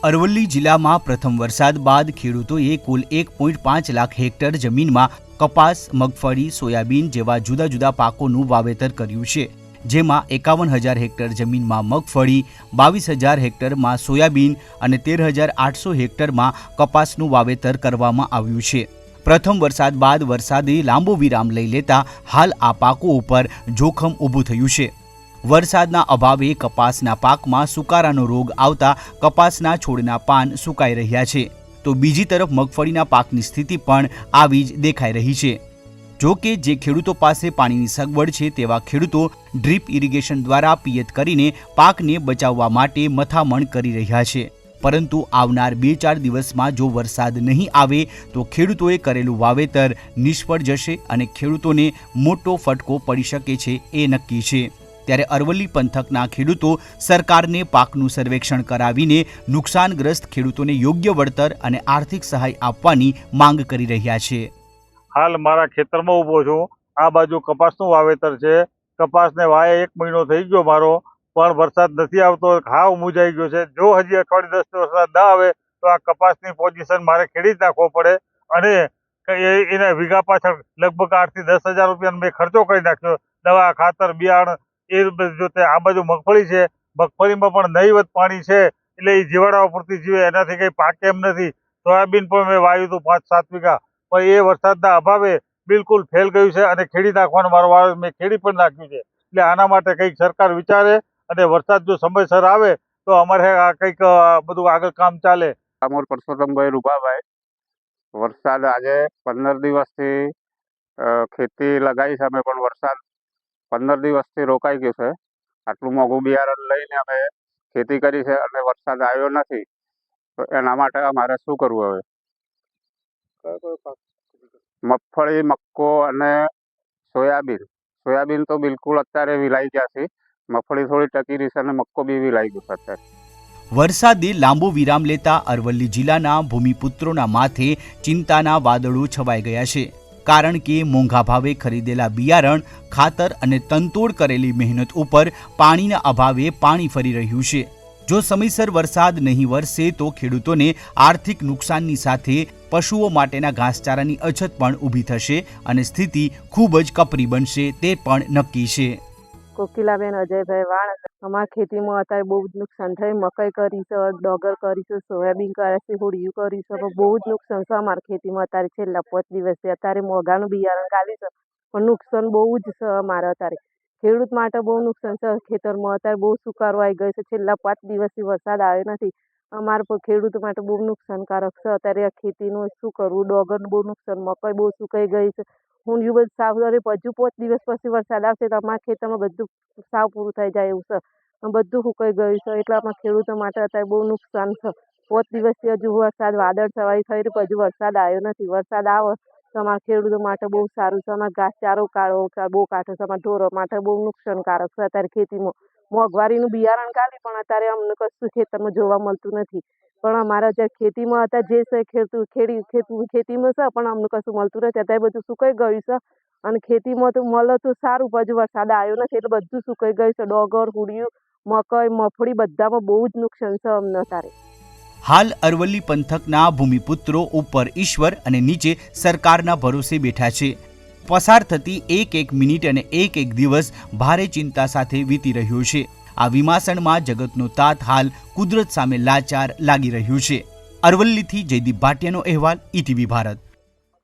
અરવલ્લી જિલ્લામાં પ્રથમ વરસાદ બાદ ખેડૂતોએ કુલ 1.5 લાખ હેક્ટર જમીનમાં કપાસ, મગફળી, સોયાબીન જેવા જુદા જુદા પાકોનું વાવેતર કર્યું છે, જેમાં 51,000 હેક્ટર જમીનમાં મગફળી, 22,000 હેક્ટરમાં સોયાબીન અને 13,800 હેક્ટરમાં કપાસનું વાવેતર કરવામાં આવ્યું છે। પ્રથમ વરસાદ બાદ વરસાદે લાંબો વિરામ લઈ લેતા હાલ આ પાકો ઉપર જોખમ ઊભું થયું છે। વરસાદના અભાવે કપાસના પાકમાં સુકારાનો રોગ આવતા કપાસના છોડના પાન સુકાઈ રહ્યા છે, તો બીજી તરફ મગફળીના પાકની સ્થિતિ પણ આવી જ દેખાઈ રહી છે। જો કે જે ખેડૂતો પાસે પાણીની સગવડ છે તેવા ખેડૂતો ડ્રીપ ઇરિગેશન દ્વારા પિયત કરીને પાકને બચાવવા માટે મથામણ કરી રહ્યા છે, પરંતુ આવનાર 2-4 દિવસમાં જો વરસાદ નહીં આવે તો ખેડૂતોએ કરેલું વાવેતર નિષ્ફળ જશે અને ખેડૂતોને મોટો ફટકો પડી શકે છે એ નક્કી છે। ત્યારે અરવલ્લી પંથકના ખેડૂતો સરકારને પાકનું સર્વેક્ષણ કરાવીને નુકસાનગ્રસ્ત ખેડૂતોને યોગ્ય વળતર અને આર્થિક સહાય આપવાની માંગ કરી રહ્યા છે। હાલ મારા ખેતરમાં ઊભો છું। આ બાજુ કપાસનું વાવેતર છે। કપાસને વાયે 1 મહિનો થઈ ગયો મારો, પણ વરસાદ નથી આવતો, હાવ મુંજાઈ ગયો છે। જો હજી અઠવાડિયે 10 વરસાદ ના આવે તો આ કપાસની પોઝિશન મારે ખેડી જ નાખવો પડે અને એના વીઘા પાછળ લગભગ 8 થી 10,000 રૂપિયાનો મેં ખર્ચો કરી નાખ્યો। દવા, ખાતર, બિયારણ એ જોતે આ બાજુ મગફળી છે, મગફળીમાં પણ નહીવત પાણી છે એટલે એ જીવાડાઓ પૂરતી જીવે, એનાથી કંઈ પાકે એમ નથી। સોયાબીન પણ મેં વાવ્યું હતું 5-7 વીઘા, પણ એ વરસાદના અભાવે બિલકુલ ફેલ ગયું છે અને ખેડી નાખવાનો મારો વારો મેં ખેડી પણ નાખ્યું છે। એટલે આના માટે કંઈક સરકાર વિચારે અને વરસાદ જો સમયસર આવે તો અમારે આ કંઈક બધું આગળ કામ ચાલે। અમોર પરસોત્તમભાઈ રૂપાભાઈ, વરસાદ આજે 15 દિવસથી ખેતી લગાવી છે અમે, પણ વરસાદ 15 દિવસથી રોકાઈ ગયું છે। આટલું મોંઘું બિયારણ લઈને અમે ખેતી કરી છે અને વરસાદ આવ્યો નથી, તો એના માટે અમારે શું કરવું હવે? મગફળી, મક્કો અને સોયાબીન તો બિલકુલ અત્યારે વિલાઈ ગયા છે। મગફળી થોડી ટકી રહી છે અને મક્કો બી વિલાઈ ગયું છે અત્યારે। વરસાદે લાંબો વિરામ લેતા અરવલ્લી જિલ્લાના ભૂમિપુત્રોના માથે ચિંતાના વાદળો છવાઈ ગયા છે, કારણ કે મોંઘા ભાવે ખરીદેલા બિયારણ, ખાતર અને તનતોડ કરેલી મહેનત ઉપર પાણીના અભાવે પાણી ફરી રહ્યું છે। જો સમયસર વરસાદ નહીં વરસે તો ખેડૂતોને આર્થિક નુકસાનની સાથે પશુઓ માટેના ઘાસચારાની અછત પણ ઊભી થશે અને સ્થિતિ ખૂબ જ કપરી બનશે તે પણ નક્કી છે। કોકિલાબેન અજયભાઈ વાણ, અમારા ખેતીમાં અત્યારે બહુ જ નુકસાન થાય। મકાઈ કરી છે, ડોગર કરી છે, સોયાબીન કરે છે, હોળિયું કરી છે, પણ બહુ જ નુકસાન છે અમારા ખેતીમાં અત્યારે છેલ્લા 5 દિવસથી। અત્યારે મોંઘાનું બિયારણ કાઢ્યું છે પણ નુકસાન બહુ જ છે અમારે અત્યારે। ખેડૂત માટે બહુ નુકસાન છે ખેતરમાં, અત્યારે બહુ સુકારો આવી ગયો છે। છેલ્લા 5 દિવસથી વરસાદ આવ્યો નથી, અમારે ખેડૂતો માટે બહુ નુકસાનકારક છે। અત્યારે આ ખેતીનું શું કરવું? ડોગરનું બહુ નુકસાન, મકાઈ બહુ સુકાઈ ગઈ છે, ઊંધિયું બધું સાવ, હજુ 5 દિવસ પછી વરસાદ આવશે તો અમારા ખેતરમાં બધું સાવ પૂરું થઈ જાય એવું છે, બધું સુકાઈ ગયું છે। એટલે અમારા ખેડૂતો માટે અત્યારે બહુ નુકસાન છે। 5 દિવસથી હજુ વરસાદ વાદળ છવાઈ થઈ રહ્યું, હજુ વરસાદ આવ્યો નથી। વરસાદ આવે તો અમારા ખેડૂતો માટે બહુ સારું છે। અમારે ઘાસચારો બહુ કાઢે છે, અમારા ઢોરો માટે બહુ નુકસાનકારક છે અત્યારે ખેતીમાં। મોંઘવારીનું બિયારણ કાઢી પણ અત્યારે અમને કશું ખેતરમાં જોવા મળતું નથી, પણ અમારા જે ખેતીમાં અત્યારે જે છે ખેતીમાં છે પણ અમને કશું મળતું નથી। અત્યારે બધું સુકાઈ ગયું છે અને ખેતીમાં તો મળે તો સારું, હજુ વરસાદ આવ્યો નથી એટલે બધું સુકાઈ ગયું છે। ડોગર, હોળિયું, મકાઈ, મગફળી બધામાં બહુ જ નુકસાન છે અમને અત્યારે। હાલ અરવલ્લી પંથકના ભૂમિપુત્રો ઉપર ઈશ્વર અને નીચે સરકારના ભરોસે બેઠા છે। પસાર થતી એક મિનિટ અને એક દિવસ ભારે ચિંતા સાથે વીતી રહ્યો છે। આ વિમાસણમાં જગતનો તાત હાલ કુદરત સામે લાચાર લાગી રહ્યું છે। અરવલ્લીથી જયદીપ ભાટિયાનો અહેવાલ, ETV ભારત।